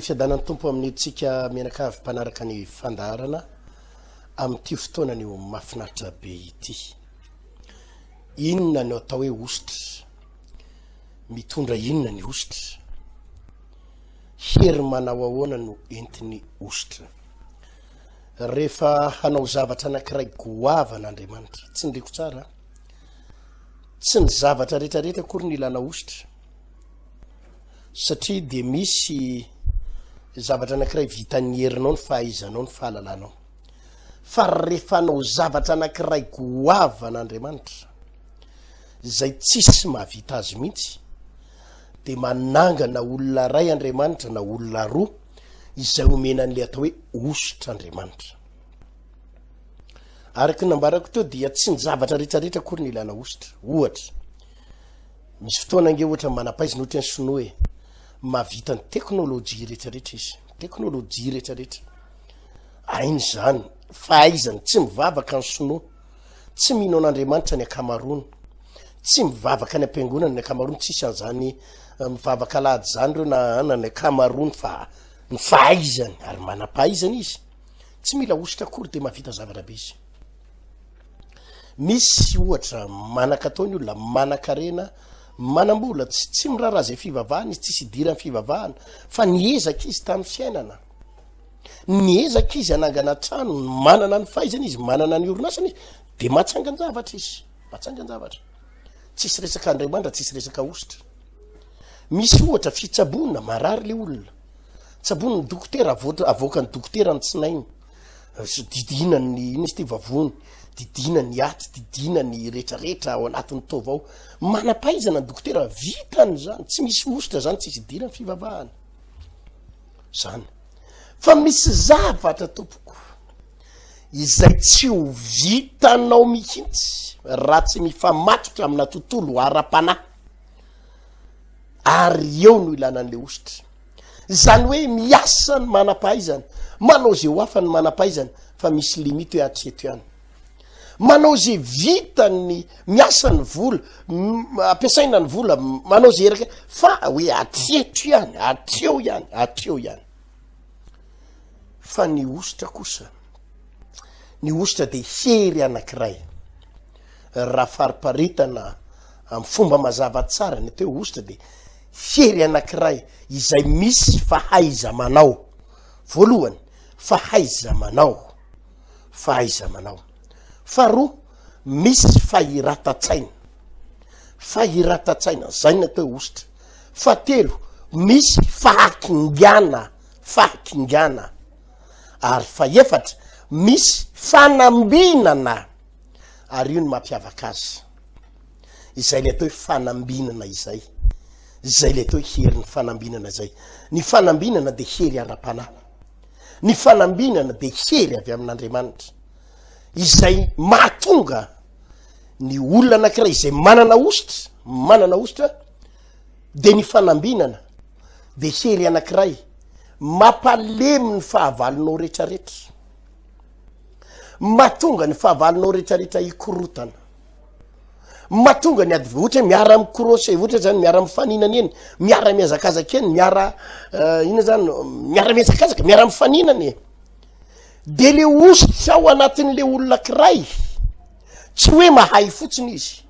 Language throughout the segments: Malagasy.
fiadanan'ny tompo amin'ny tsika mianakavy mpanaraka ny fandaharana amin'ity fotoana ny mahafinaritra be ity. Inona no atao hoe ositra? Mitondra inona ny ositra? Hery manao ahoana no entiny ositra? Rehefa hanao zavatra anankiray goavan'Andriamanitra, tsy ndreko tsara, tsy ny zavatra rehetrarehetra akory ny ilana ositra, satria dia misy zavatra anankiray vitan'ny herinao ny fahaizanao ny fahalalanao. Fa rehefa hanao zavatra anankiray goavan'Andriamanitra izay tsisy mahavita azy mihitsy, dia manangana olona ray Andriamanitra na olona roa izay omenan'le atao hoe ositra Andriamanitra. Araka ny nambarako teo dia tsy ny zavatra rehetrarehetra akory ny ilana ositra. Ohatra, misy fotoana ange ohatra manampaizina ohatra ny sinoa hoe mahavita ny teknôlôjia rehetrarehetra izy, teknôlôjia rehetrarehetra. Ainy zany, fahaizany tsy mivavaka ny sinoa, tsy mino an'Andriamanitra ny akamaroany, tsy mivavaka ny ampiangonana ny akamaroany, tsisy an'izany mivavaka lahady zany reo na ny akamaroany, fa ny fahaizany ary manam-pahaizany izy, tsy mila ositra akory dia mahavita zavatra be izy. Misy ohatra manan-katao ny olona, manan-karena, manam-bola, tsy miraharaha izay fivavahana izy, tsisy idirany fivavahana, fa niezaka izy tamin'ny fiainana, niezaka izy anangana trano, manana ny fahaizany izy, manana ny orinasany izy, dia matsangan-javatra izy, matsangan-javatra. Tsisy resaka Andriamanitra, tsisy resaka ositra. Misy ohatra fitsabonina, marary le olona, tsaboniny dokotera, avoaka ny dokotera ny tsinainy, didina ny iny izy ty vavony, didina ny aty, didina ny rehetrarehetra ao anatin'ny taovao, manam-pahaizana ny dokotera, vitany zany, tsy misy ositra zany, tsisy idirany fivavahana zany. Fa misy zavatra tompoko izay tsy ho vitanao mihitsy raha tsy mifamatotra amina tontolo ara-panahy, ary eo no ilanan'le ositra. Zany hoe miasa ny manam-pahaizana, manao zay ho hafa ny manam-pahaizana, fa misy limity hoe hatreto ihany. Manao zay vitany miasa ny vola, ampiasaina ny vola, manao zay eraka, fa hoe hatreto ihany, hatreo ihany, hatreo ihany. Fa ny ositra kosa, ny ositra dia hery anankiray. Raha fariparitana amin'ny fomba mazava tsara ny atao ositra dia hery anankiray izay misy fahaiza-manao. Voalohany, fahaiza-manao, fahaiza-manao. Faharoa, misy fahiratan-tsaina, fahiratan-tsaina, zay ny atao ositra. Fahatelo, misy fahakingana, fahakingana. Ary fahaefatra, misy fanambinana, ary io ny mampiavaka azy. Izay le atao hoe fanambinana izay, izay le atao hoe hery ny fanambinana izay. Ny fanambinana dia hery ara-panahy, ny fanambinana dia hery avy amin'Andriamanitra, izay mahatonga ny olona anankiray izay manana ositra, dia ny fanambinana dia hery anankiray mampalemy ny fahavalonao rehetrarehetra, mahatonga ny fahavalonao rehetrarehetra hikorotana, mahatonga ny ady ohatra miara mikorosy, ohatra zany miara mifaninana eny, miara miazakazaka eny, miara ina zany, miara miazakazaka, miara mifaninana eny. Dia le ositra ao anatin'le olona kiray, tsy hoe mahay fotsiny izy,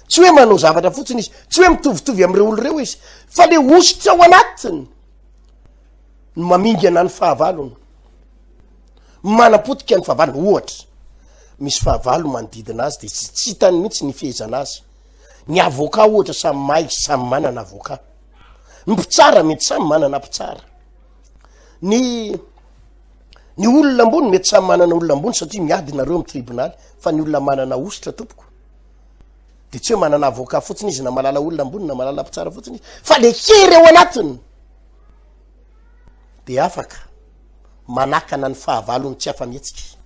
tsy hoe manao zavatra fotsiny izy, tsy hoe mitovitovy amin'ireo oloreo izy, fa le ositra ao anatiny no mamingana ny fahavalony, manapotika ny fahavalony. Ohatra, misy fahavalo manodidina azy dia tsy hitany mihitsy ny fehezana azy. Ny avoka ohatra samy mahay, samy manana avoka, ny mpitsara mety samy manana mpitsara, ny olona ambony mety samy manana olona ambony satria miadinareo amin'ny tribonaly, fa ny olona manana ositra tompoko dia tsy hoe manana avoka fotsiny izy na malala olona ambony na malala mpitsara fotsiny izy, fa le hery ao anatiny dia afaka manakana ny fahavalony tsy afa-mihetsika,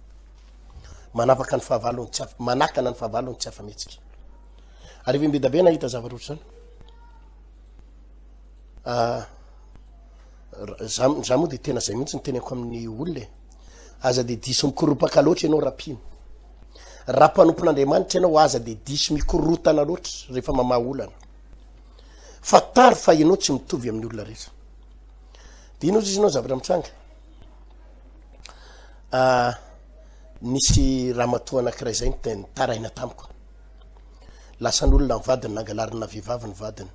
manapaka ny fahavalony tsy manakana ny fahavalony tsy afa-mihetsika. Ary ve mbedabe nahita zavatra ohatr'izany? Za moa dia tena zay mihitsy ny teneko amin'ny olona e. Aza dia diso mikoropaka loatra ianao rapino, raha mpanompon'Andriamanitra ianao, aza dia diso mikorotana loatra rehefa mamaha olana, fa tary fa ianao tsy mitovy amin'ny olona rehetra. de ino izy nao zavatra mitranga nisy ramatoa anankiray zay nitaraina tamiko lasan'olona mivadiny nangalarina vehivavy ny vadiny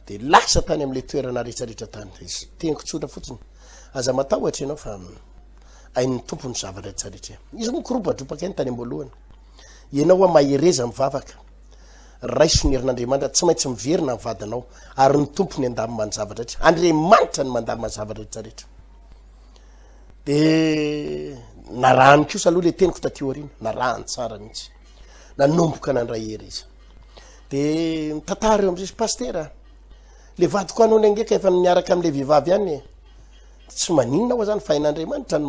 de lasa tany am'le toerana rehetrarehetra tany izy teniko tsotra fotsiny aza matahotra ianao fa ain'ny tompony zavatra rehetrarehetra izy mikoropadropaka iny tany amboalohany ianao hoa mahereza mivavaka raiso ny herin'Andriamanitra tsy maintsy miverina mivadinao ary ny tompony andamy manjavatra rehetra Andriamanitra ny mandamy manjavatra rehetrarehetra de narahany kosa aloha le teniko taty orina narahany tsara mihitsy nanomboka nandray hery izy de mitantara eo am'zay pastera le vadiko anao nengeka efa miaraka am'le vehivavy ihany tsy maninona hoa zany fain'Andriamanitra ny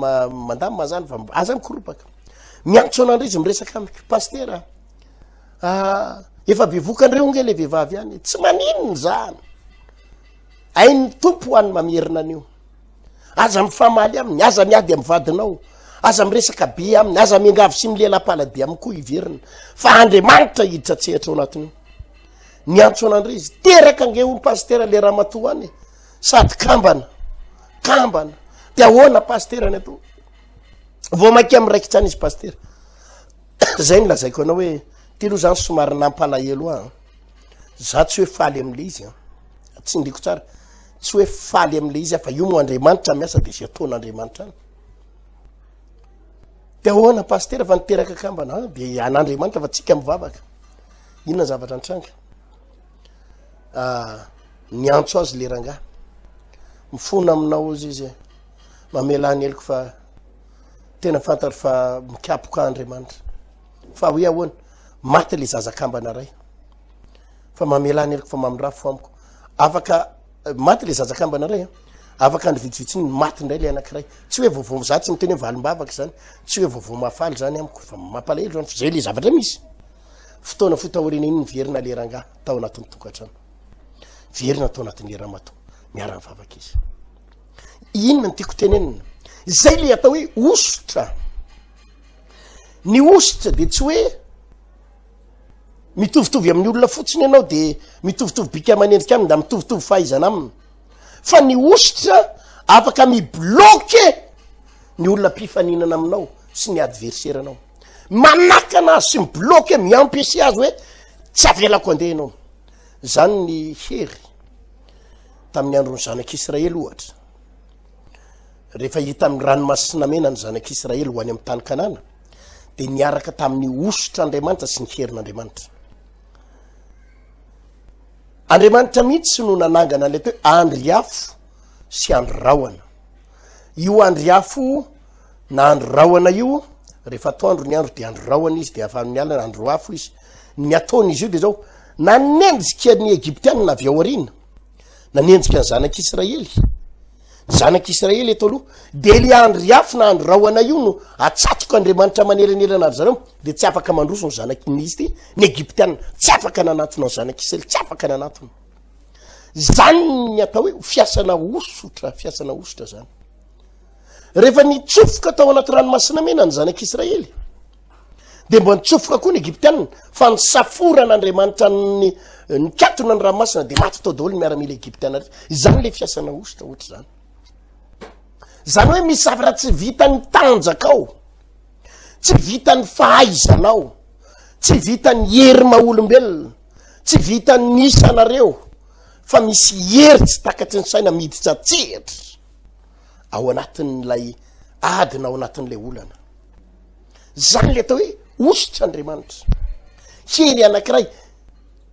mandamy mazany fa aza mikoropaka miantso anandro izy miresaka amiko pastera efa bevokandreo nge le vehivavy ihany tsy maninona zany ainy tompo hoany mamerina an'io aza mifamaly aminy aza miady amy vadinao aza miresaka be aminy aza miangavy sy milelam-palady amikoa iverina fa Andriamanitra hiditra tsehatra ao anatiny niantso anandro izy teraka nge ho pastera le ramatoa any sady kambana de ahoana pastera ny ato vo mainky amy raiki trany izy pastera zay ny lazaiko anao hoe ty loha zany somary nampalahelo za tsy hoe faly am'le izy tsy ndriko tsara tsy hoe faly am'le izy fa io mo Andriamanitra miasa de sy ataon'Andriamanitra any de ahoana pastera fa niteraka kambana de an'Andriamanitra fa tsika mivavaka inona zavatra nitranga niantso azy le rangah mifona aminao izy mamelany eliko fa tena fantatra fa mikapoka Andriamanitra fa hoe ahoana maty le zazakambana ray fa mamelany eliko fa mamindrafo amiko afaka maty le zazakambana ray afaka andro vitsivitsiny maty indray le anankiray tsy hoe vovo za tsy miteny hoe valim-bavaka zany tsy hoe vovo mafaly zany amiko fa mampalahelo zany fa zay le zavatra misy fotoana fotaorina iny niverina le rangah tao anatin'ny tokatrano verina tao anatin'le ramatoa miara mivavaka izy inona ny tiako tenenina zay le atao hoe osotra ny osotra de tsy hoe mitovitovy amin'ny olona fotsiny ianao de mitovitovy bika manendrika aminy da mitovitovy fahaizana aminy fa ny osotra afaka mibloke ny olona mpifaninana aminao sy ny adverseranao manakana azy sy mibloke miampesy azy hoe tsy avelako andeha anao zany ny hery tamin'ny androny zanak'Israely ohatra rehefa hita amin'ny ranomasina mena ny zanak'Israely ho any amin'ny tany Kanana de niaraka tamin'ny osotra Andriamanitra sy ny herin'Andriamanitra Andriamanitra mihitsy no nanangana le toe andriafo sy androraoana io andriafo na androraoana io rehefa atoandro ny andro de androraoana izy de afa mialana androafo izy ny ataon'izy io de zao nanenjika ny Egyptianina avy ao arina nanenjika ny zanak'Israely eto aloha de le andriafo na androraoana io no atsatoka Andriamanitra manelanelana azy zareo de tsy afaka mandroso ny zanak'izy ty ny Egyptianina tsy afaka nanatona ny zanak'Israely tsy afaka nanatona zany ny atao hoe fiasana osotra zany rehefa nitsofoka tao anaty ranomasina mena ny zanak'Israely de mba nitsofoka koa ny Egyptianina fa nisaforan'Andriamanitra ny katona ny ranomasina de maty tao daholo miaramila Egyptiana zany le fiasana osotra ohatra zany zany hoe misy zavatra tsy vitany tanjakao tsy vitany fahaizanao tsy vitany hery maha-olombelona tsy vitany nisanareo fa misy hery tsy takatry ny saina miditra tsehatra ao anatin'lay adina ao anatin'lay olana zany le atao hoe osotra Andriamanitra hery anankiray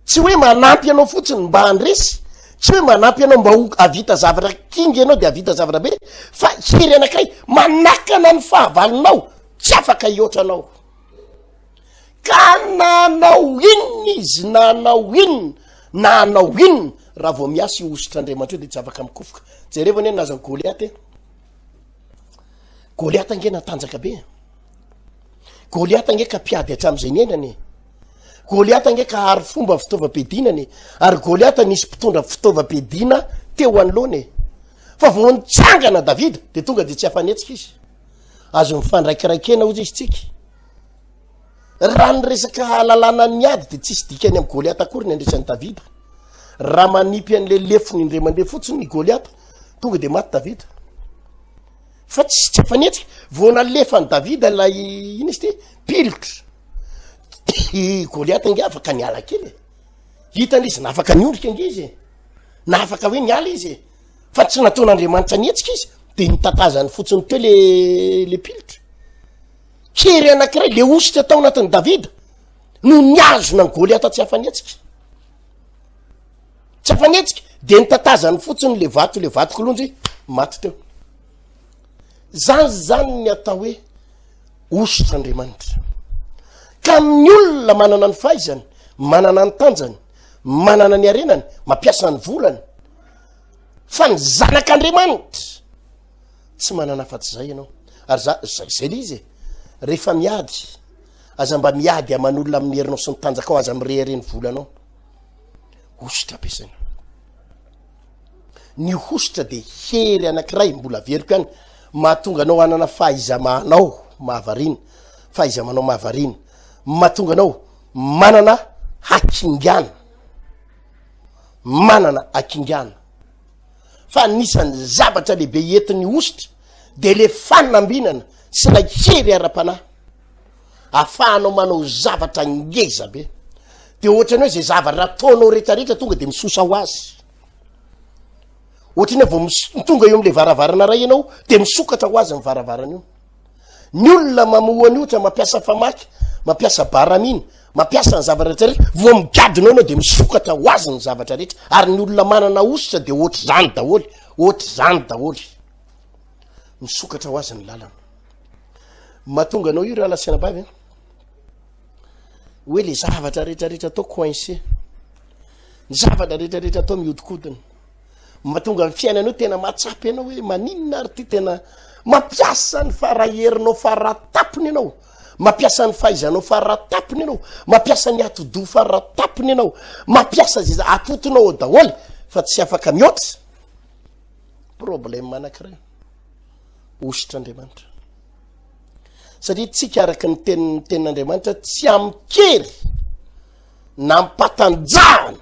tsy hoe manampy anao fotsiny mba andresy tsy hoe manampy anao mba ho avita zavatra kingy ianao de avita zavatra be fa hery anankiray manakana ny fahavalonao tsy afaka hiotranao ka nanao inona izy nanao inona nanao inona raha vao miasa io osotra Andriamanitra io de tsy afaka mikofoka jerevany hoe nazany Goliaty nge natanjaka be Goliaty nge ka mpiady hatram'izay ny endrany Goliaty nge ka hary fomba fitaovam-piadinany ary Goliaty nisy mpitondra fitaovam-piadina teo anoloany fa vo nitsangana Davida de tonga de tsy afanetsika izy azo mifandraikiraikena ozy izy tsika raha ny resaka lalàna ny ady de tsisy dikany amy Goliaty akory ny andresan'ny Davida raha manipy an'le lefony indray mandeha fotsiny ny Goliaty tonga de maty Davida fa tsy afanetsika voana lefany Davida lay ino izy ty pilitra Goliath nge afaka niala kely hitany izy na afaka niondrika nge izy na afaka hoe niala izy fa tsy nataon'Andriamanitra nietsika izy de nitatazany fotsiny teo le pilitra kery anankiray le ositra tao anatin'ny Davida no niazona ny Goliath tsy afanetsika de nitatazany fotsiny le vato kolonjy maty teo zany ny atao hoe ositra Andriamanitra ka amin'ny olona manana ny fahaizany manana ny tanjany manana ny arenany mampiasa ny volany fa ny zanak'Andriamanitra tsy manana afa-tsy zay ianao ary zay le izy rehefa miady aza mba miady aman'olona amin'ny herinao sy ny tanjakao aza mirehireny volanao ositra ampiasaina ny ositra de hery anankiray mbola veriko ihany mahatonga anao anana fahaiza-manao mahavarina mahatonga anao manana hakingana fa nisany zavatra lehibe entin'ny ositra de le fanambinana sy lay hery ara-panahy afahanao manao zavatra ngeza be de ohatrany hoe zay zavatra ataonao rehetrarehetra tonga de misosa ho azy ohatrany hoe vo tonga eo am'le varavarana ray ianao de misokatra ho azy ny varavarana io ny olona mamohany ohatra mampiasa famaky mampiasa baramina mampiasa ny zavatra rehetrarehetra vo migadinao anao de misokatra ho azy ny zavatra rehetra ary ny olona manana ositra de ohatr'zany daholy misokatra ho azy ny lalana mahatonga anao io raha lasiana bavy hoe le zavatra rehetrarehetra atao coincé ny zavatra rehetrarehetra atao miodikodina mahatonga ny fiainanao tena mahatsapy ianao hoe maninona ary ty tena mampiasa ny faraherinao faratapony ianao mampiasa ny fahaizanao faratapony ianao mampiasa ny atodo faratapony ianao mampiasa zay atotonao ao daholy fa tsy afaka mihoatra problème anankiray ositra Andriamanitra satria tsika araky ny tenin'Andriamanitra tsy amikery na mipatanjahana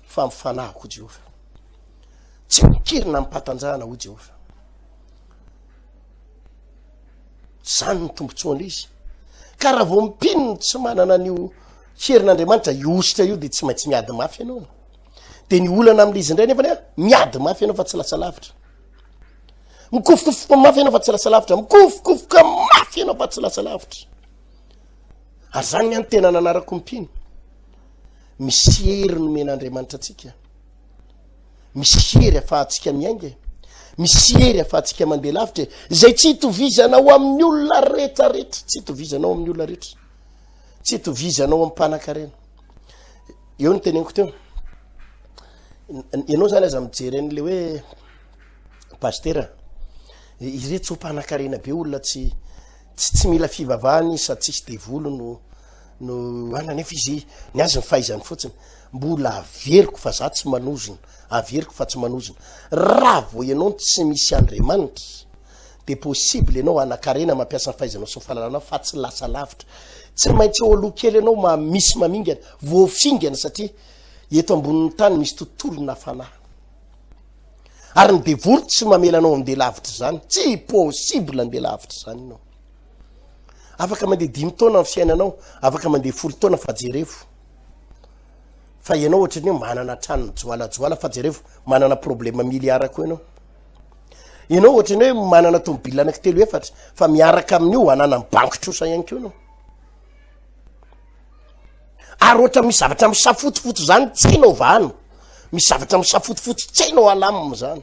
fa mifanahiko Jehova tsy amikery na mipatanjahana ho Jehova zany ny tombotsoana izy ka raha vo mipininy tsy manana an'io herin'Andriamanitra ositra io de tsy maintsy miady mafy ianao de ny olana am'le izy indray nefa miady mafy ianao fa tsy lasa lavitra mikofokofoka mafy ianao fa tsy lasa lavitra mikofokofoka mafy ianao fa tsy lasa lavitra ary zany ny tena nanarako mipiny misy hery nomen'Andriamanitra atsika misy hery afahantsika miainga misy hery afahantsika mandeha lavitra zay tsy hitovizanao amin'ny olona rehetrarehetra tsy hitovizanao amin'ny olona rehetra tsy hitovizanao amin'ny mpanan-karena eo ny teneniko teo ianao zany aza mijery an'le hoe pastera ireto mpanan-karena be olona tsy mila fivavahany sady tsisy devolo no ananefa izy ny azy ny fahaizany fotsiny mbola averiko fa za tsy manozona raha vo ianao tsy misy Andriamanitra de possible ianao anakarena mampiasa ny fahaizanao sy ny fahalalana fa tsy lasa lavitra tsy maintsy eo aloha kely ianao misy mamingana voafingana satria eto ambonin'ny tany misy tontolona fanahy ary ny devolo tsy mamelanao am'de lavitra zany tsy possible andeha lavitra zany ianao afaka mandeha 5 taona ny fiainanao afaka mandeha 10 taona fa jerevo fa ianao ohatrany hoe manana trano joalajoala fa jerevo manana problema miliara koa ianao ohatrany hoe manana tomobile anankitelo efatra fa miaraka amin'io anana banky trosa ihany koa ianao ary ohatra misy zavatra misafotofoto zany tsy hainao vahano misy zavatra misafotofoto tsy hainao alamina zany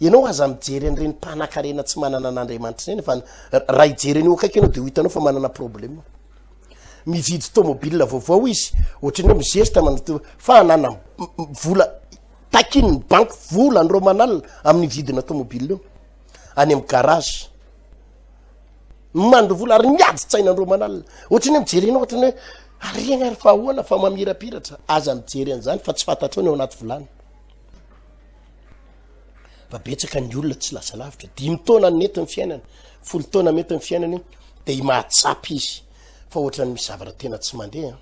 ianao aza mijery an'ireny mpanan-karena tsy manana an'Andriamanitra ireny fa raha ijery an'io akaiky ianao de ho hitanao fa manana problema mividy tomobile vaovao izy ohatrany hoe mizesta fa anana vola takin'ny banky vola ny romanal amin'ny vidina tomobile io any amin'ny garage mandro vola ary miady tsaina ny romanal ohatrany hoe mijery anao ohatrany hoe ariagna ary fa ahoana fa mamirapiratra aza mijery an'izany fa tsy fantatrao ny ao anaty volany fa betsaka ny olona tsy lasa lavitra 5 taona mety ny fiainana 10 taona mety ny fiainana de mahatsapy izy fa ohatrany misy zavatra tena tsy mandeha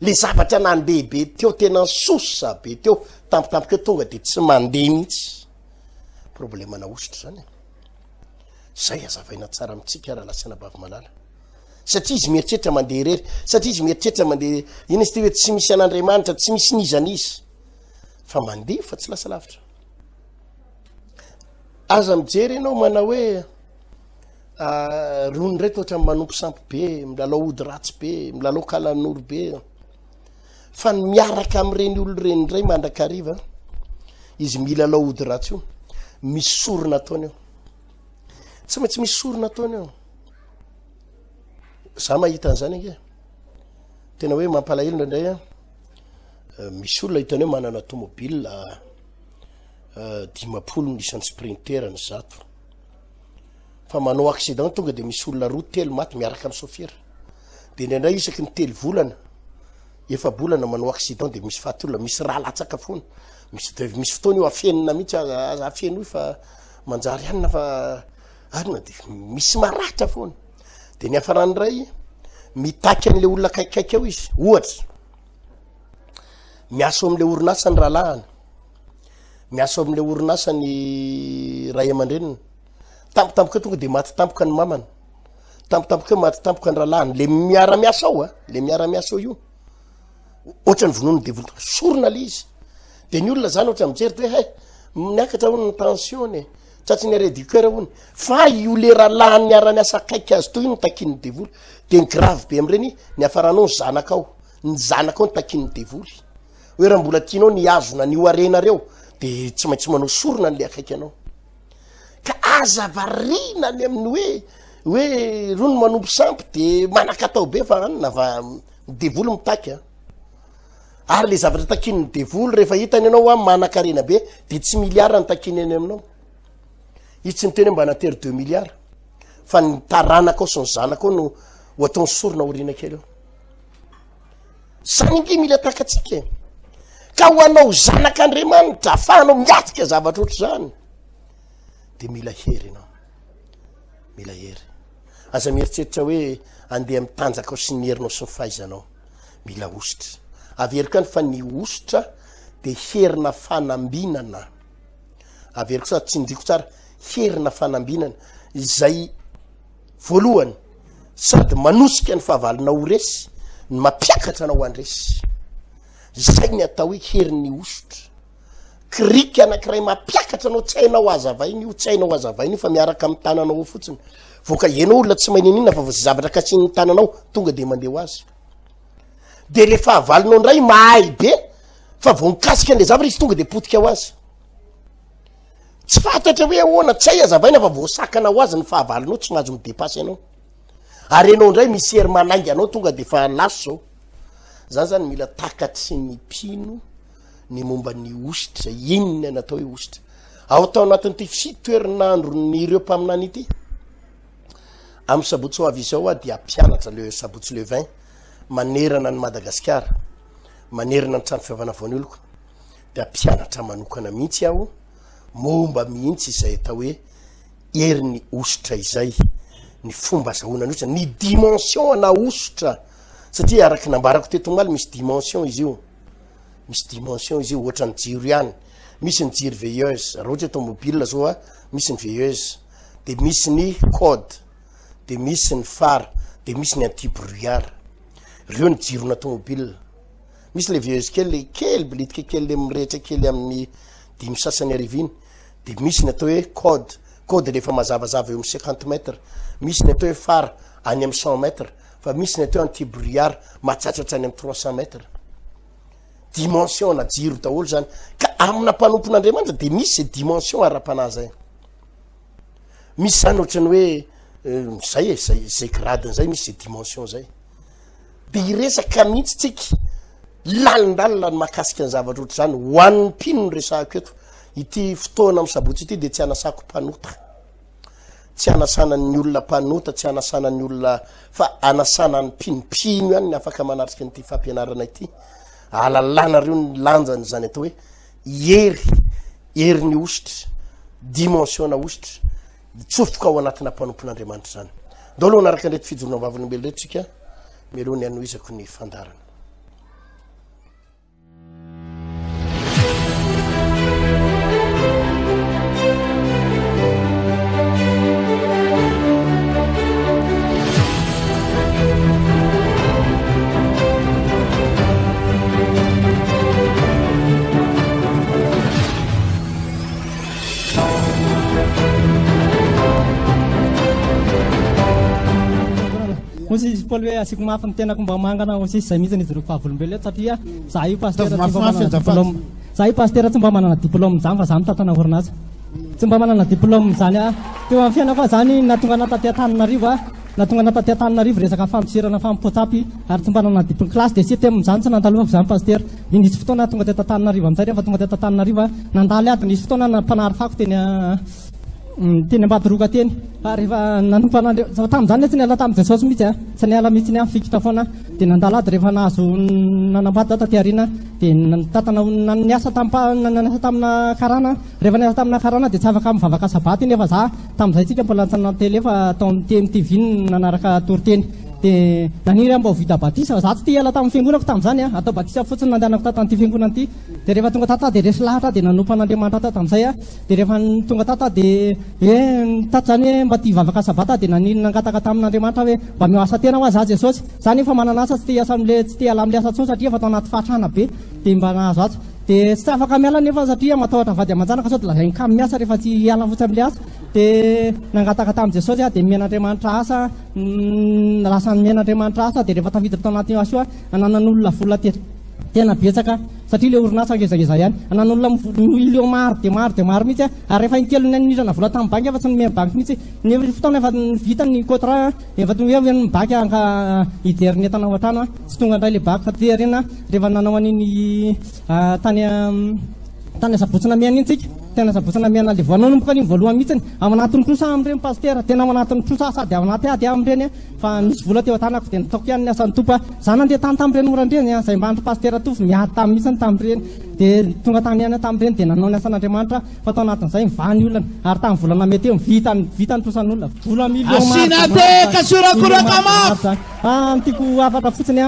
le zavatra nandehabe teo tena sosa be teo tampotampoka eo tonga de tsy mandeha mihitsy problema na ositra zany zay azavaina tsara amitsika raha lasana bavy malala satria izy mieritreritra mandeha rery satria izy mieritreritra mandeha ina izy ty hoe tsy misy an'Andriamanitra tsy misy nizan'izy fa mandeha fa tsy lasa lavitra aza mijery ianao mana hoe rony ray tohatra manompo sampy be milalao ody ratsy be milalao kalan'olo be fa ny miaraka am'ireny olo reny ndray mandrakariva izy milalao ody ratsy io misy sorona ataony eo tsy maintsy misy sorona ataony eo za mahita an'izany ange tena hoe mampalahelo ndray misy olona hitany hoe manana tomobile 10 nisan'ny sprinter ny zato fa manao accident tonga de misy olona roa telo maty miaraka amin'ny sofira de ndraindray isaky ny telo volana efa bolana manao accident de misy faty olona misy raha latsaka foana misy fotoana io afenina mihitsy afeno io fa manjary anina fa arina de misy maratra foana de ny afarany ray mitaky an'le olona kaikaiky eo izy ohatra miaso am'le orinasa ny rahalahany miaso am'le orinasa ny ray aman-dreniny tampotampoka tonga de maty tampoka ny mamany tampotampoka maty tampoka ny rahalahany le miara-miasa ao le miara-miasa ao io ohatra ny vonono de vonono sorona le izy de ny olona zany ohatra mijery de hoe niakatra hono ny tensione tsatsy ny réducteur hony fa io le rahalahany miara-miasa akaiky azy toy io ny takin'ny devoly de ny grave be am'ireny ny afaranao ny zanakao ny takin'ny devoly hoe raha mbola tianao ny azona ny oarenareo de tsy maintsy manao sorona n'le akaiky anao ka azavarina ny amin'ny hoe rony manompo sampy de manakatao be fa anina fa devoly mitaky ary le zavatra takin'ny devoly rehefa hitany ianao a manakarena be de tsy miliara ny takiny eny aminao izy tsy miteny mba natery 2 miliara fa ny taranaka ao sy ny zanaka ao no ho ataony sorona orina kely eo zany ingy mila takatsika ka ho anao zanak'Andriamanitra afahanao miatika zavatra ohatr' zany de mila hery ianao mila hery aza mieritreritra hoe andeha mitanjaka ao sy ny herinao sy ny fahaizanao mila ositra averiko any fa ny ositra de herina fanambinana averiko sa tsy ndiko tsara herina fanambinana izay voalohany sady manosika ny fahavalona ho resy ny mampiakatra anao andresy zay ny atao hoe heriny ositra krika anakiray mampiakatra anao tsy hainao azavainy io tsy hainao azavainy io fa miaraka amin'ny tananao ao fotsiny voka ianao olona tsy maininina fa zavatra katsiny tananao tonga de mandeha ho azy de le fahavalonao ndray mahay be fa vo mikasika an'le zavatra izy tonga de potika ho azy tsy fantatra hoe ahoana tsy hay azavaina fa voasakana ho azy ny fahavalonao tsy mahazo midepasy anao ary anao ndray misy hery manaingy anao tonga de fa laso zao zany zany mila takatry ny pino ny momba ny ositra inona natao hoe ositra ao tao anatin'ity fitoerinandro ny ireo mpaminany ity amin'ny sabotsy ho avy izao dia ampianatra le sabotsy le 20 manerana ny Madagasikara manerana ny trano fiavana voan'oloko de ampianatra manokana mihitsy aho momba mihitsy izay atao hoe heriny ositra izay ny fomba zahoana ny ositra ny dimension ana ositra satria araky nambarako teto maly misy dimension izy io misy dimension izy io ohatra ny jiro ihany misy ny jiro veilleuse raha ohatra automobile zao misy ny veilleuse de misy ny code de misy ny phare de misy ny anti-brouillard reo ny jirona automobile misy le veilleuse kely bilitika kely le mirehetra kely amin'ny 5 sasany ariviny de misy ny atao hoe code lefa mazavazava eo amin'ny 50 mètres misy ny atao hoe phare any amin'ny 100 mètres fa misy ny atao anti-brouillard matsatratra any amin'ny 300 mètres dimension na jiro daholo zany ka amina mpanompon'Andriamanitra de misy dimension ara-panazy misy zany ohatrany hoe zay gradiny zay misy dimension zay de iresaka mihitsy tsika lalindalina ny mahakasika ny zavatra ohatr' zany ho an'ny pino ny resahako eto ity fotoana amin'ny sabotsy ity de tsy anasako mpanota tsy anasanany olona mpanota tsy anasanany olona fa anasanany pinopino ihany ny afaka manatrika nyity fampianarana ity alalanareo ny lanjany zany atao hoe hery ny ositra dimensiona ositra tsofoka ao anatina mpanompon'Andriamanitra zany daholo anaraka ndreto fijorona vaviny mbelo reto tsika melohany anoizako ny fandarana osy izy paoly hoe asiko mafy ny tenako mba mangana osy izay mihitsy izy reo fahavolombelo eto satria za io pastera za io pastera tsy mba manana diplôme zany fa za mitatana orinasa tsy mba manana diplôme zany teo amin'ny fiainako zany natonga nataty Antananarivo natonga nataty Antananarivo resaka fampiserana fampipotsapy ary tsy mba nanana diplôme classe de système zany tsy nandalo fa zany pastera nisy fotoana tonga teto Antananarivo amin'izay rehefa tonga teto Antananarivo nandalo ady nisy fotoana nampanary fako teny Ambadiroka teny rehefa nanompanandreo tamin'izany tsy niala tamin'ny Jesosy mihitsy tsy niala mihitsy ny fikitra foana dia nandalo ady rehefa nahazo nanambady taty aoriana dia tatana niasa tamina karana rehefa niasa tamina karana dia tsy afaka mivavaka sabaty nefa za tamin'izay tsika mbola ntsana tele efa tao amin'ny TMTV nanaraka toriteny dia naniry mba ho vita batisa za tsy tia hiala tamin'ny fiangonako tamin'izany atao batisa fotsiny nandehanako tatan'ity fiangonana ity dia rehefa tonga tata dia resy lahatra dia nanompan'Andriamanitra tata tamin'izay dia rehefa tonga tata dia tata zany hoe mba tia hivavaka sabata dia naniry nangataka tamin'Andriamanitra hoe mba miasa tena ho aza Jesosy zany efa manana asa tsy tia hiala amin'ny asa tsony satria efa tao anaty fahatrana be dia mba nahazo azy dia tsy afaka miala nefa satria matahotra vady aman-janaka sao dia lazainy kamo miasa rehefa tsy hiala fotsy amin'ny asa dia nangataka tamin'i Jesosy dia mian'Andriamanitra asa lasa mian'Andriamanitra asa dia rehefa tafiditra tao anaty asa ananan'olona vola tena betsaka satria ilay orinasa ngezangeza ihany anan'olona million maro dia maro mihitsy ary rehefa intelo nirana vola tamin'ny banky efa tsy nomena banky mihitsy ny fotoana efa vita ny contrat efa tonga hoe ny banky anka hijery ny entana ao an-trano tsy tonga indray ilay banky ty arena rehefa nanao an'iny tany asabotsina miana iny tsika tena asabotsina miana le voananomboka ny voalohany mihitsy ao anatin'ny trosa amin'ireny pastera tena ao anatin'ny trosa sady ao anaty ady amin'ireny fa misy vola teo an-tanako dia nataoko ihany ny asan'ny tompo za nandeha tany tamin'ireny orandreny izay mba andro pastera tofy miady tamin'ny mihitsy tamin'ireny dia tonga tany ihany tamin'ireny dia nanao ny asan'Andriamanitra fa tao anatin'izay mivany olona ary tamin'ny volana mety eo vita ny trosan'olona vola milion tiako afatra fotsiny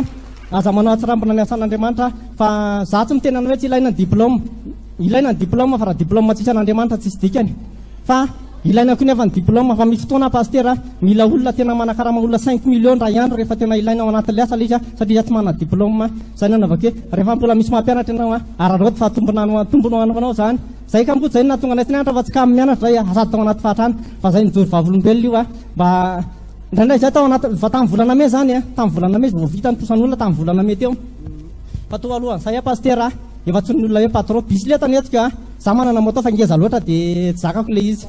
aza manao atsirambina ny asan'Andriamanitra fa za tsy mitenana hoe tsy ilaina ny diplôme ilaina ny diplôme fa raha diplôme tsisy an'Andriamanitra tsisy dikany fa ilaina koa nefa ny diplôme fa misy fotoana pastera mila olona tena manakarama olona 5 million raha andro rehefa tena ilaina ao anatin'ilay asa ilay izy satria tsy manana diplôme zany anao avake rehefa mbola misy mampianatra ianao araroty fa tombonao anaovanao zany zay ka mbotsy zay natonga anay tsy nianatra fa tsy kamo mianatra zay sady tao anaty fahatrana fa zay nijory vavolombelona io mba indraindray zay tao anaty fa tamin'ny volana me zany tamin'ny volana me vao vita ny trosan'olona tamin'ny volana me teo fa toa alohan'izay pastera efa tsy ny olona hoe patron bisileta ny etika za manana moto fa ngeza loatra dia zakako le izy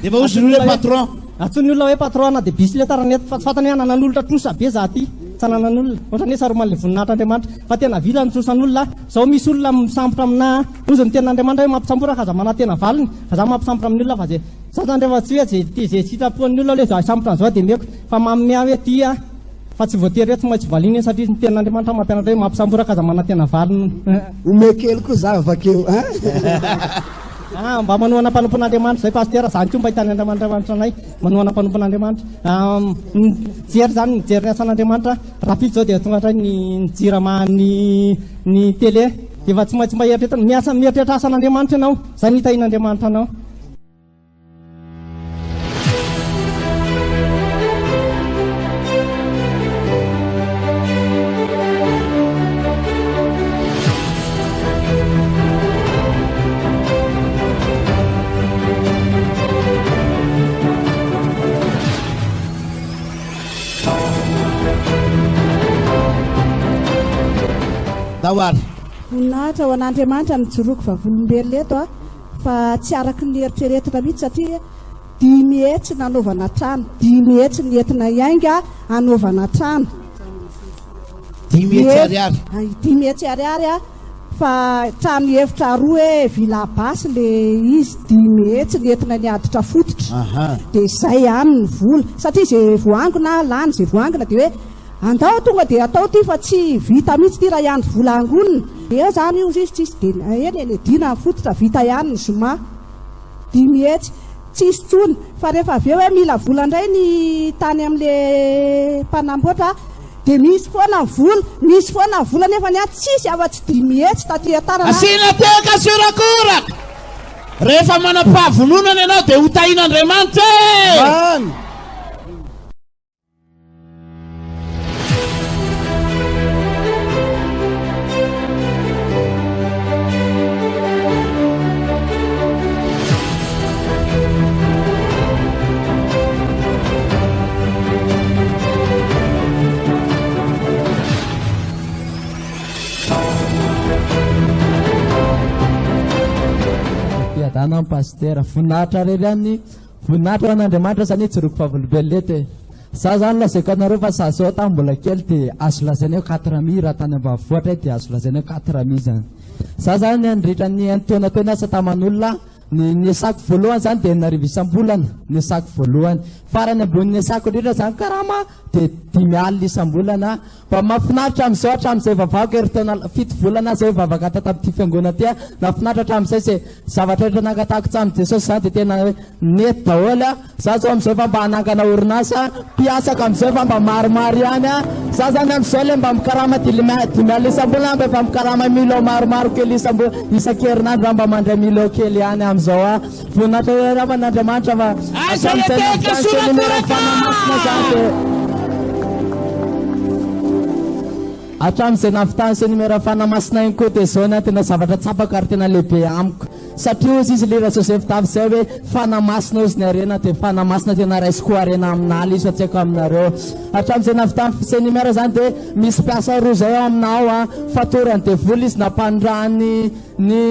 efa osy ny hoe patron atsony olona hoe patron na dia bisileta raha neto fa tsy fatany hoe nanan'olona trosa be za ty tsy nanan'olona ohatra ny saroman'le voninahitran'Andriamanitra fa tena vila ny trosan'olona zao misy olona misambotra amina ozy ny tenan'Andriamanitra hoe mampisambora ka za mana tena valiny fa za mampisambotra amin'ny olona fa zay sasany rehefa tsy hoe zay sitrapon'ny olona le za sambotra an'izao dia meko fa mamimea hoe tia fa tsy voatery hoe tsy maintsy valiny satria ny tenan'Andriamanitra mampianatra hoe mampisambora ka za mana tena valiny omekely koa za avakeo mba manohana mpanompon'Andriamanitra zay pastera zany koa mba hitany Andriamanitra anay manohana mpanompon'Andriamanitra jery zany nijery ny asan'Andriamanitra raha fito zao dia tonga hatray ny télé dia efa tsy maintsy mba mieritreritra asan'Andriamanitra ianao zay ny hitahin'Andriamanitra anao voninahitra ho an'Andriamanitra mijoroako vavolombelona eto fa tsy araky ny eritreretina mihitsy satria 10 hetsy nanaovana trano 10 hetsy ny entina iainga anaovana trano 10 hetsy ariary fa trano hevitra roa hoe vila basy le izy 10 hetsy ny entina ny aditra fototra dia izay ihany ny vola satria zay voangona lany zay voangona dia hoe andao tonga dia atao ty fa tsy vita mihitsy ty raha ihany vola angonina dia zany io izy tsisy dia eny dina fototra vita ihany ny zoma 10 hetsy tsisy tsony fa rehefa avy eo hoe mila vola indray ny tany amin'le mpanamboatra dia misy foana vola nefa ny tsisy afa-tsy 10 hetsy taty atarana asina teka siorakora rehefa manam-pahavononana ianao dia ho tahin'Andriamanitra pastera voninahitra rery any voninahitra an'Andriamanitra zany tsoroko favolobelety za zany lazaiko anareo fa za zao tamin'ny mbola kely dia azo lazaina hoe 4 raha tany ambanivohitra dia azo lazaina hoe 4 zany za zany andritra ny antaona teo ny asa taman'olona ny asako voalohany zany dia narivo isam-bolana ny asako voalohany farany ambony asako indrindra zany karama dia 5 alina isam-bolana fa mahafinaritra amin'izao hatramin'izay vavako eritaona 7 volana zay vavaka tata amin'ity fiangonana ty nafinaritra hatramin'izay zay zavatra rehetra nangatahako tsamin'i Jesosy zany dia tena hoe nety daholo za zao amin'izao fa mba hanangana orinasa mpiasako amin'izao fa mba maromaro ihany za zany amin'izao le mba mikarama 5 alina isam-bolana mba efa mikarama milao maromaro kely isan-kerinandro mba mandray milao kely ihany amin'izao voninahitra raha n'Andriamanitra fa hatramin'izay navitany sy numera fanamasina igny koa dia zao tena zavatra tsapako ary tena lehibe amiko satria ozy izy lera Joseph tavy zay hoe fanamasina ozy ny arena dia fanamasina tena raisiko arena amin'ala izy fa tsy haiko aminareo hatramin'izay navitany sy numera zany dia misy mpiasa roa zay ao aminao fatorany devoly izy nampandrany ny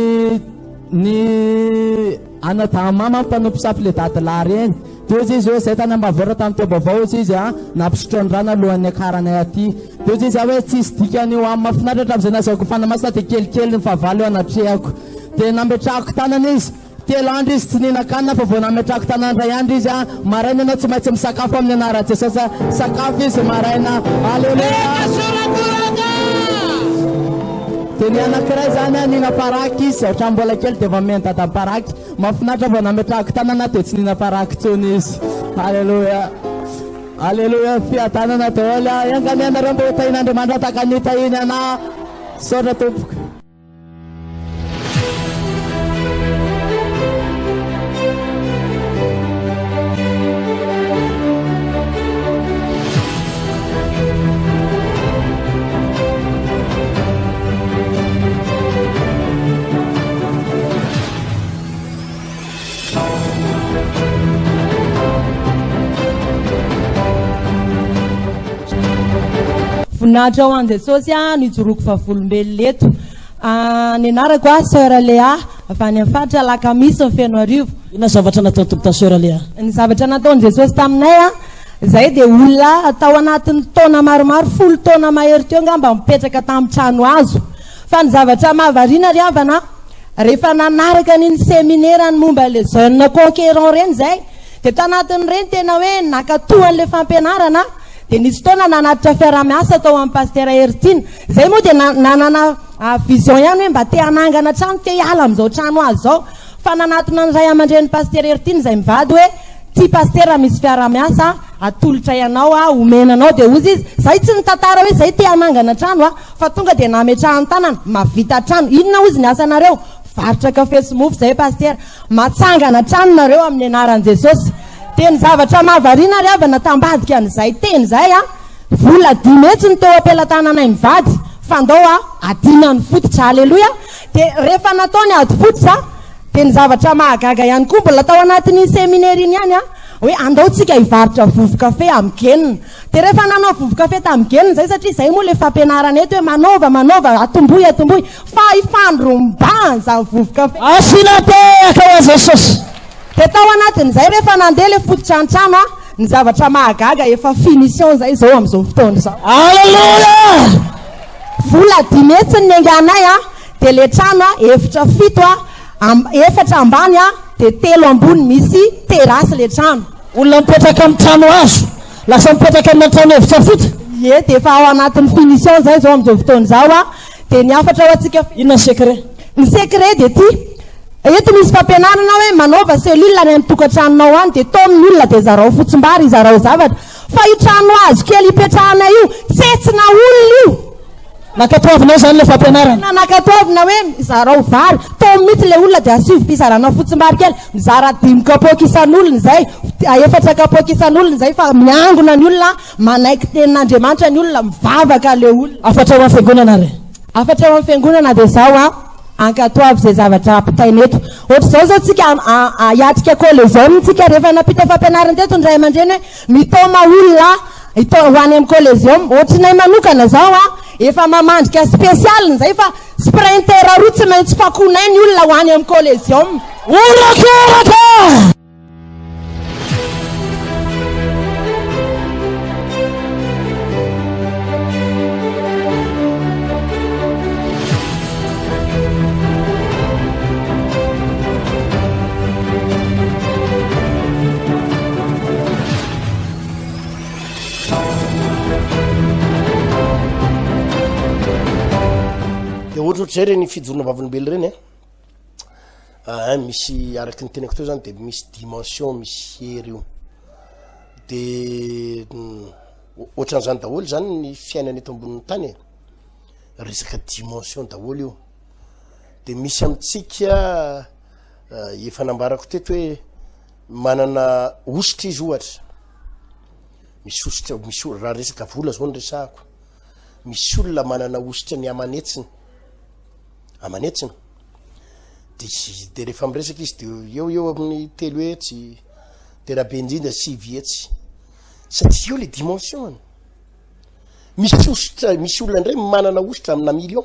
anadamama mpanompo sapy le dadilay reny dia ozy izy hoe zay tany ambavora tamin'ny teobavao ozy izy nampisotrondrana alohan'ny akaranay aty dia ozy izy hoe tsisy dikany eo amin'ny mafinaritra hatramin'izay nazahoako fanamasina dia kelikely ny fahavalo eo anatrehako dia nametrahako tanana izy 3 andro izy tsy nihinan-kanina fa vao nametrahako tanana ray andro izy maraina ianao tsy maintsy misakafo amin'ny anaran'i Jesosy sakafo izy maraina aleluia dia ny anankiray zany nina-paraky izy ohatran'ny mbola kely dia efa miendadam-paraky mafinaritra vao nametrahako tanana dia tsy nina-paraky tsony izy aleluia aleluia fiadanana daholo iangany anareo mba hotahin'Andriamanitra tahaka nitahiny ana saotra tompoko voninahitra ho an'i Jesosy nijoroako fahavolombelona eto ny anarako sœur Léa avy any amin'ny faritra Alakamisy ny Fenoarivo. Ina zavatra nataony tompo ta sœur Léa? Ny zavatra nataony Jesosy taminay zay dia olona atao anatin'ny taona maromaro 10 taona mahery teo ngamba mipetraka tamin'ny trano azo fa ny zavatra mahavariana ry havana rehefa nanaraka n'iny séminaire-ny momba le jeune conquérant reny zay dia tanatin'ny reny tena hoe nakatohan'le fampianarana dia nisy taona nanatitra fiara-miasa tao amin'ny pasteur Hertine zay moa dia nanana vision ihany hoe mba te hanangana trano te hiala amin'izao trano azy zao fa nanatona ny ray aman-dren'ny pasteur Hertine zay mivady hoe ty pasteur misy fiara-miasa atolotra ianao omenanao dia ozy izy zay tsy nitantara hoe zay te hanangana trano fa tonga dia nametrahany tanana mavita trano inona ozy ny asanareo varotra kafe sy mofo zay pasteur matsangana trano nareo amin'ny anaran'i Jesosy teny zavatra mahavariana ry avana tambadika an'izay teny zay vola 10 metsy ny teo am-pelatananay mivady fa andao adinany fototra aleloia dia rehefa nataony ady fototra dia ny zavatra mahagaga ihany koa mbola tao anatin'ny séminaire iny ihany hoe andao tsika hivarotra vovo-kafe amin'ny genina dia rehefa nanao vovo-kafe tamin'ny genina zay satria zay moa le fampianarana eto hoe manova atomboy fa ifandrombany zany vovo-kafe asinatehaka ho Jesosy dia tao anatin'izay rehefa nandeha le fototra an-trano ny zavatra mahagaga efa finition zay zao amin'izao fotoana zao aleluia vola 10 metsy ny anganay dia le trano efatra ambany dia 3 ambony misy terasy le trano olona mipetraka amin'ny trano azo lasa mipetraka amin'ny trano efitra fota dia efa ao anatin'ny finition zay zao amin'izao fotoana zao dia ny afatra ho atsika inona secret ny secret dia ty eto misy fampianarana hoe manaova cellule any amin'ny tokantranonao any dia tao amin'ny olona dia zarao fotsim-bary zarao zavatra fa io trano azo kely hipetrahana io tsetsina olona io nakatoavinao zany le fampianarana nakatoavina hoe zarao vary tao mihitsy le olona dia asivy fizarana fotsim-bary kely mizara 5 kapoaka isan'olona zay 4 kapoaka isan'olona zay fa miangona ny olona manaiky tenin'Andriamanitra ny olona mivavaka le olona afatra ho fiangonana re afatra ho fiangonana dia zao ankatoavy zay zavatra apitainy eto ohatra zao tsika hiatrika collégium tsika rehefa napita fampianarana teto ny ray aman-dreny hoe mitoma olona ho any amin'ny collégium ohatrinay manokana zao efa mamandrika spécial zay fa sprinter roa tsy maintsy fakonay ny olona ho any amin'ny collégium orakoraka zay reny fijorona vavolombelo reny misy araky ny tenako teo zany de misy dimension misy hery io de ohatran'izany daholo zany ny fiainana eto ambonin'ny tany resaka dimension daholo io de misy amitsika efa nambarako teto hoe manana ositra izy ohatra misy ositra misy raha resaka vola zao ny resahako misy olona manana ositra ny amanetsiny de rehefa miresaka izy de eo amin'ny 3 hetsy de raha be indrindra 6 hetsy satria eo le dimension misy ositra misy olona ndray manana ositra amina million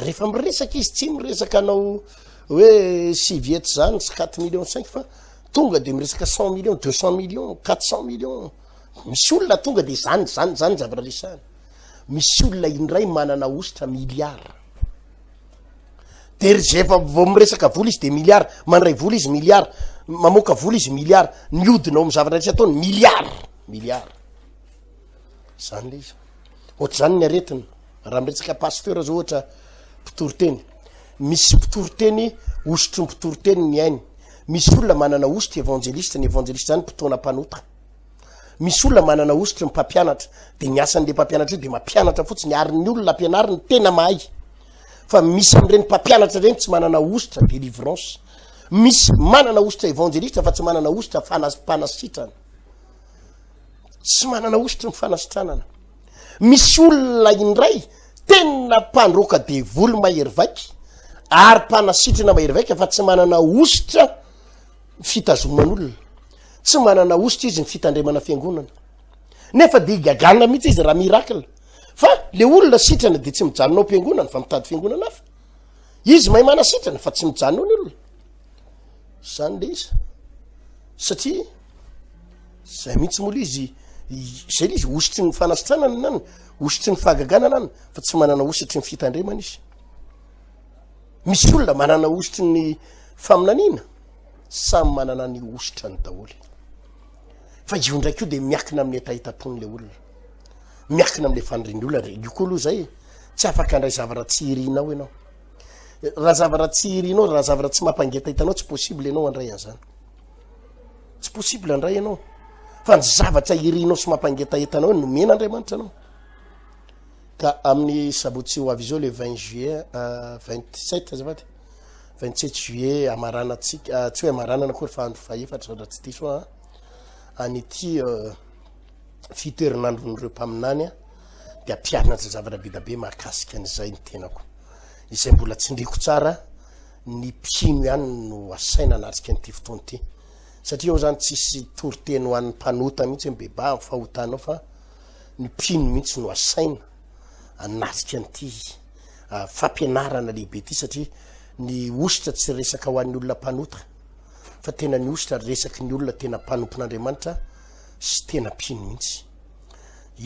rehefa miresaka izy tsy miresaka anao hoe 6 hetsy zany 4 millions 5 fa tonga de miresaka 100 millions 200 millions 400 millions misy olona tonga de zany zavatra resahany misy olona indray manana ositra milliard de rehefa vao miresaka vola izy de milliard mandray vola izy milliard mamoaka vola izy milliard niodinao amin'ny zavatra rehetra ataony milliard zany le izy ohatra zany ny aretina raha miresaka pasteur zao ohatra mpitoroteny misy mpitoroteny ositry ny mpitoroteny ny ainy misy olona manana ositra evangeliste ny evangeliste zany mpitona mpanota misy olona manana ositra ny mpampianatra de ny asan'le mpampianatra io de mampianatra fotsiny ary ny olona ampianariny tena mahay fa misy am'ireny mpampianatra reny tsy manana ositra délivrance misy manana ositra evangeliste fa tsy manana ositra fanasitrana tsy manana ositra ny fanasitranana misy olona indray tena mpandroka de volo mahery vaky ary mpanasitrana mahery vaky fa tsy manana ositra fitazoman'olona tsy manana ositra izy ny fitandremana fiangonana nefa de gaganina mihitsy izy raha miracle fa le olona sitrana de tsy mijanonao mpiangonana fa mitady fiangonana hafa izy mahay manasitrana fa tsy mijanonao ny olona zany le izy satria zay mihitsy mola izy zay le izy ositry ny fanasitranana nany ositry ny fahagaganana any fa tsy manana ositry ny fitandremana izy misy olona manana ositry ny faminaniana samy manana ny ositra ny daholy fa io ndraiky io de miakina amin'ny etaitapon'le olona miakina am'le faniriny olona io koa aloha zay tsy afaka andray zavatra tsy irinao ianao raha zavatra tsy irinao raha zavatra tsy mampangeta hitanao tsy possible ianao andray an'zany tsy possible andray ianao fa ny zavatra irinao sy mampangeta hitanao no mena andriamanitra anao ka amin'ny sabotsy ho avy izao le 20 juillet 27 azafady 27 juillet amarana tsika tsy hoe amarana na koa refa andro faefatra raha tsy diso anity fitoerinandron'ireo mpaminany de ampianatra zavatra be da be mahakasika an'izay ny tenako izay mbola tsindriko tsara ny mpino ihany no asaina anatrika n'ity fotoana ity satria eo zany tsisy toriteny ho an'ny mpanota mihitsy hoe beba amin'ny fahotanao fa ny mpino mihitsy no asaina anatrika n'ity fampianarana lehibe ty satria ny ositra tsy resaka ho an'ny olona mpanota fa tena ny ositra resaky ny olona tena mpanompon'andriamanitra sy tena mpino mihitsy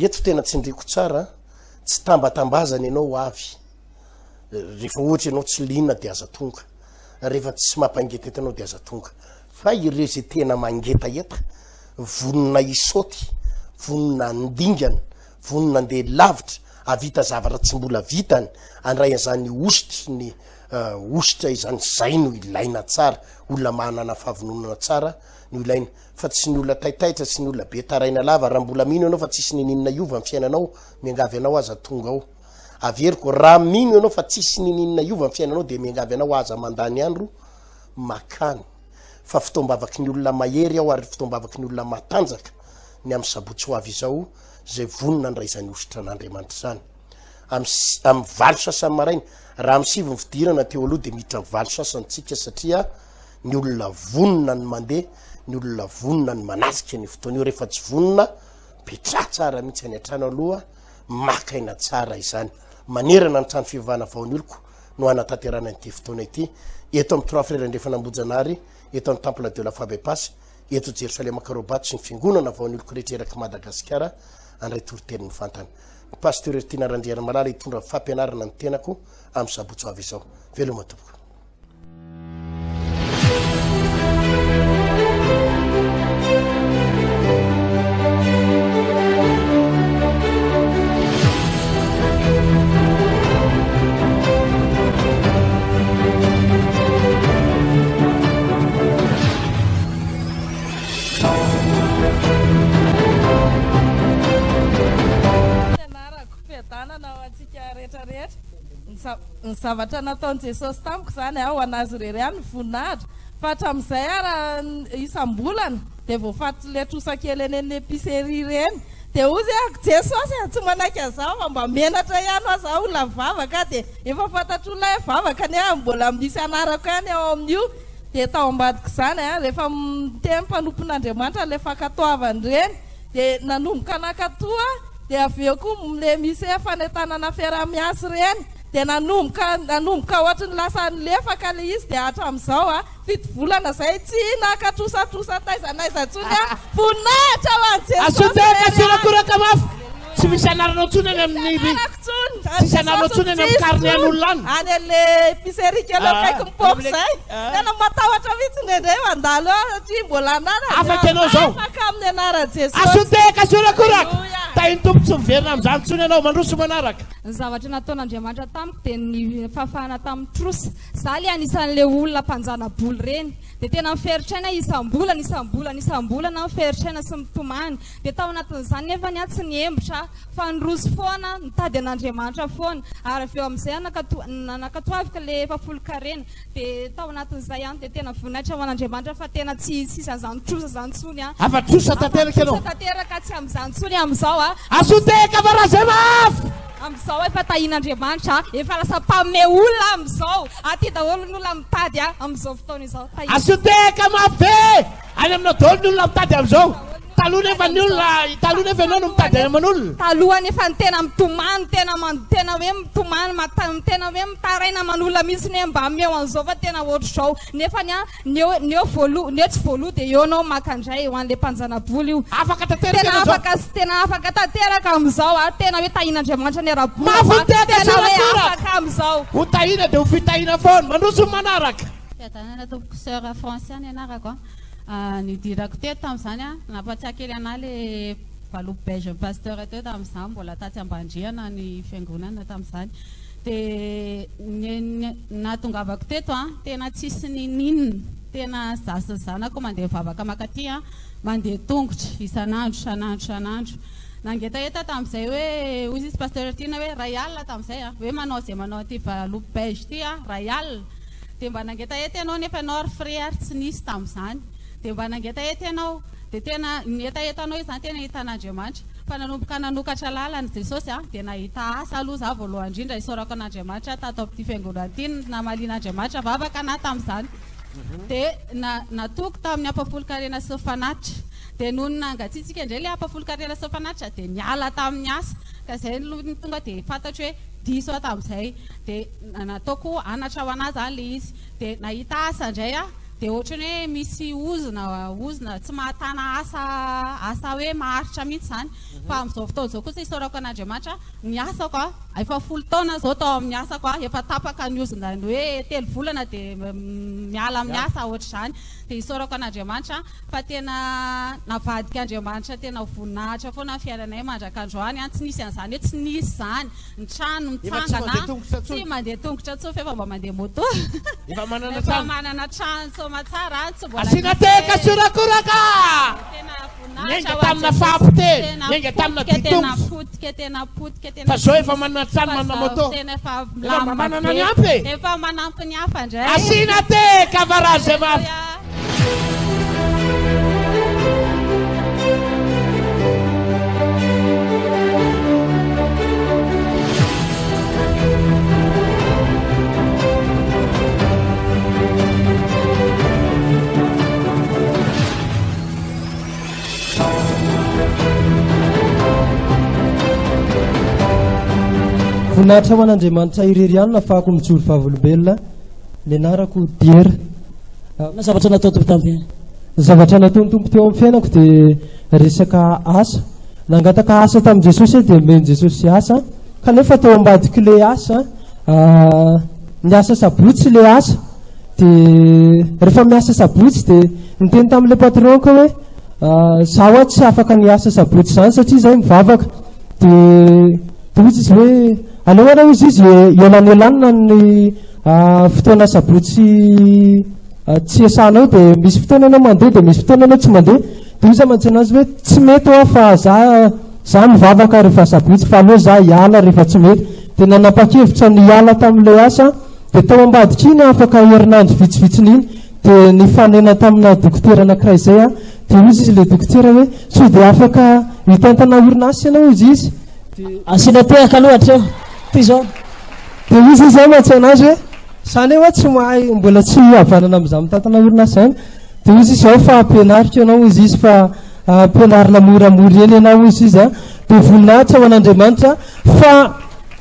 eto tena tsindriko tsara tsy tambatambazana ianao avy rehefa ohatra ianao tsy lina de aza tonga rehefa tsy mampangeta etanao de aza tonga fa ireo zay tena mangeta eta vonona isaoty vonona andingana vonona andeha lavitra avita zavatra tsy mbola vitany andray an'izany ositry ny ositra izany zay no ilaina tsara olona manana fahavononana tsara no ilaina fa tsy ny olona taitaitra sy ny olona be taraina lava raha mbola mino ianao fa tsisy nininona iova ny fiainanao miangavy anao aza tonga ao averiko raha mino ianao fa tsisy nininona iova ny fiainanao de miangavy anao aza mandany andro makany fa fitombavaky ny olona mahery ao ary fitombavaky ny olona matanjaka ny amin'ny sabotsy ho avy izao zay vonona andray zany ositra n'andriamanitra zany amin'ny valo sasany maraina raha amin'ny sivy ny fidirana teo aloha de miditra valo sasantsika satria ny olona vonona ny mandeha ny olona vonona ny manasika ny fotoana io rehefa tsy vonona petra tsara mihitsy any an-trano aloha makaina tsara izany manerana ny trano fivavahana vaon'oloko no anatanterana nyity fotoana ity eto amin'ny 3 frères ndefa nambojanary eto amin'ny temple de la foi Bepas eto Jerusalem Karobat sy ny fiangonana vao ny oloko rehetra eraky Madagasikara andray toroteny ny fantany pasteur Tina Randriana Malala hitondra fampianarana ny tenako amin'ny sabotsy avy izao veloma tompoko. Ny zavatra nataon'i Jesosy tamiko zany ao anazy rery any voninahitra fa hatramin'izay ara isam-bolana dia voafaty le trosakely eny amin'ny épicerie reny dia ozy Jesosy tsy manaiky an'izao fa mba menatra ihany aho zaho olona vavaka dia efa fantatro olona hoe vavaka ny mbola misy anarako ihany ao amin'io dia tao ambadika izany rehefa miteny mpanompon'Andriamanitra le fankatoavany reny dia nanomboka nakatoa dia avy eo koa le misy fanentanana fiaraha-miasy reny dia nanomboka ohatrany lasa nylefaka le izy dia hatramin'izao fito volana zay tsy nakatrosatrosa taizanaiza ntsony voninahitra ho an'i Jesosy asodekasirakoraka mafy tsy misy anaranao ntsony any amin'ny tsisy anaranao ntsony any amin'ny karnean'olona any any ale épicerie kely akaiky mipopy zay tena matahotra mihitsy indray mandalo satria mbola anana afaka ianao zao afaka amin'ny anaran'i Jesosy asodekasirakoraka tainy tompo tsy miverina amin'izany ntsony ianao mandroso manaraka ny zavatra nataon'Andriamanitra tamiko dia ny fafahana tamin'ny trosa za le anisan'le olona mpanjanaboly reny dia tena miferitraina isam-bolana miferitraina sy mitomany dia tao anatin'izany nefa ny tsy niembotra fa nyrosy foana nitady an'Andriamanitra foana ary avy eo amin'izay nakatoavika le fafolo-karena dia tao anatin'izay ihany dia tena voninahitra ho an'Andriamanitra fa tena tsy izany trosa zany tsony afa trosa tanteraka ianao tanteraka tsy amin'izany tsony amin'izao asodeka varaze mafy amin'izao efa tahian'Andriamanitra efa lasa mpame olona amin'izao aty daholo ny olona mitady amin'izao fotoana izao asodeka mafy any aminao daholo ny olona mitady amin'izao taloha nefa ianao no mitady any aman'olona taloha nefa ny tena mitomany tena hoe mitomany tena hoe mitaraina aman'olona misy ny hoe mba ameo an'izao fa tena ohatr'izao nefa neo tsy voaloha dia eo anao makandray ho an'le mpanjanaboly io tena afaka tanteraka amin'izao tena hoe tahian'Andriamanitra ny ara-tena hoe afaka amin'izao ho tahina dia ho fitahina foana mandroso manaraka fiadanana tompoko sœur Français ny anarako nidirako teto tamin'izany nampatsiakely ana le valobo belge pasteur teo tamin'izany mbola tatsy ambandriana ny fiangonana tamin'izany dia natongavako teto tena tsisy ninina tena zasazanako mandeha vavaka makaty mandeha tongotra isan'andro nangetaheta tamin'izay hoe ozy izy pasteur Tina hoe ray alina tamin'izay hoe manao zay manao ty valobo belge ty ray alina dia mba nangetaheta ianao nefa ianao ary frère tsy nisy tamin'izany dia mba nangetaheta ianao dia tena netaetanao izy zany tena hitan'Andriamanitra fa nanomboka nanokatra lalana Jesosy dia nahita asa aloha za voalohany indrindra isorako an'Andriamanitra tato amin'ity fiangonana ity namalian'Andriamanitra vavaka ana tamin'izany dia natoko tamin'ny ampafolo-karena sy fanatitra dia noho nangatsitsika indray le ampafolo-karena sy fanatitra dia niala tamin'ny asa ka zay ny tonga dia fantatro hoe diso tamin'izay dia nataoko anatra ho anazy zany le izy dia nahita asa indray dia ohatrany hoe misy ozona tsy mahatana asa hoe maharitra mihitsy zany fa amin'izao fotoana izao kosa isorako an'Andriamanitra ny asako efa 10 taona zao tao amin'ny asako efa tapaka ny ozona hoe 3 volana dia miala amin'ny asa ohatr'izany dia isorako an'Andriamanitra fa tena navadika Andriamanitra tena voninahitra foana ny fiainanay mandrakandroany tsy nisy an'izany hoe tsy nisy zany ny trano mitsangana tsy mandeha tongotra tsofa efa mba mandeha moto efa manana trano matsara tsy mbola asina teka surakoraka nenga tamina fampite nenga tamina ditongotra tena potika fa zao efa manana trano manana moto efa manana ny ampy efa manampy ny hafa indray asina teka varaze mafy voninahitra ho an'Andriamanitra irery ihany nafahako mijoro vavolombelona ny anarako Diera. Na zavatra natao tompo tamin'ny zavatra nataony tompo teo amin'ny fiainako dia resaka asa. Nangataka asa tamin'i Jesosy dia omeny Jesosy asa kanefa tao ambadiky le asa ny asa sabotsy le asa dia rehefa miasa sabotsy dia niteny tamin'ilay patronko hoe zaho tsy afaka ny asa sabotsy zany satria zahay mivavaka dia ozy izy hoe aleoana izy izy elanelanina ny fotoana sabotsy tsy esanao dia misy fotoana anao mandeha dia misy fotoana anao tsy mandeha dia izy mantsy anazy hoe tsy mety ao fa za mivavaka rehefa sabotsy fa aleo za hiala rehefa tsy mety dia nanapa-kevitra ny hiala tamin'ilay asa dia tao ambadika iny afaka herinandro vitsivitsiny iny dia ny fanena tamina dokotera anankiray izay dia izy izy le dokotera hoe so dia afaka hitantana orinasa ianao izy asiana tehaka aloatra eo ty zao dia izy izay mantsy anazy hoe zany hoe tsy mahay mbola tsy havanana amin'izany mitantana orinasa zany dia izy izao fa ampianarika ianao izy izy fa ampianarina moramora eny ianao izy izy dia voninahitra ho an'Andriamanitra fa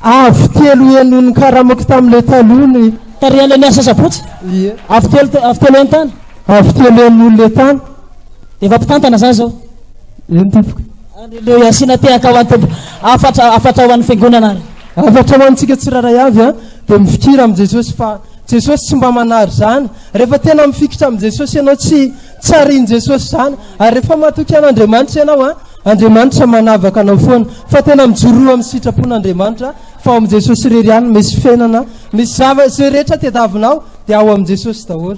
avy telo enony karamako tamin'ilay talony tarian'ilay niasa sabotsy avy telo eny tany avy telo en'olon'ilay tany dia efa mpitantana zany zao eny tompoko le asiana tehaka ho an'ny tompo afatra ho an'ny fiangonana ary afatra ho antsika tsiraray avy dia mifikira amin'i Jesosy fa Jesosy tsy mba manary zany rehefa tena mifikitra amin'i Jesosy ianao tsy tsarian' Jesosy zany ary rehefa matoky an'Andriamanitra ianao Andriamanitra manavaka anao foana fa tena mijoroa amin'ny sitrapon'Andriamanitra fa ao amin'i Jesosy irery ihany misy fiainana misy zay rehetra tediavinao dia ao amin'i Jesosy daholo